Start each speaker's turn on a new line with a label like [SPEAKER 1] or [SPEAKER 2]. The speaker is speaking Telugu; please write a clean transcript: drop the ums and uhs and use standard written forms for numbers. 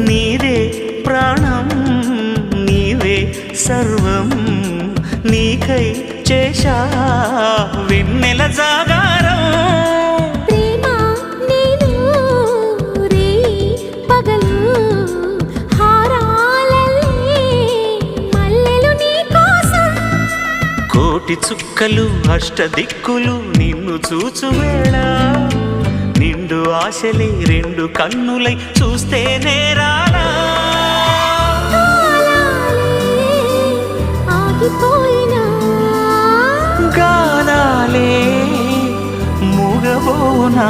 [SPEAKER 1] నీదే ప్రాణం నీవే సర్వం నీకై చేశా వెన్నెల జాగారం
[SPEAKER 2] ప్రేమ నేను రే పగలు హారాలల్లే మల్లెలు నీ కోసం
[SPEAKER 1] కోటి చుక్కలు అష్టదిక్కులు నిన్ను చూచువేళ నిండు ఆశలే రెండు కన్నులై చూస్తే నేరాలా
[SPEAKER 2] ఆగిపోయినా
[SPEAKER 1] గానాలే మూగబోనా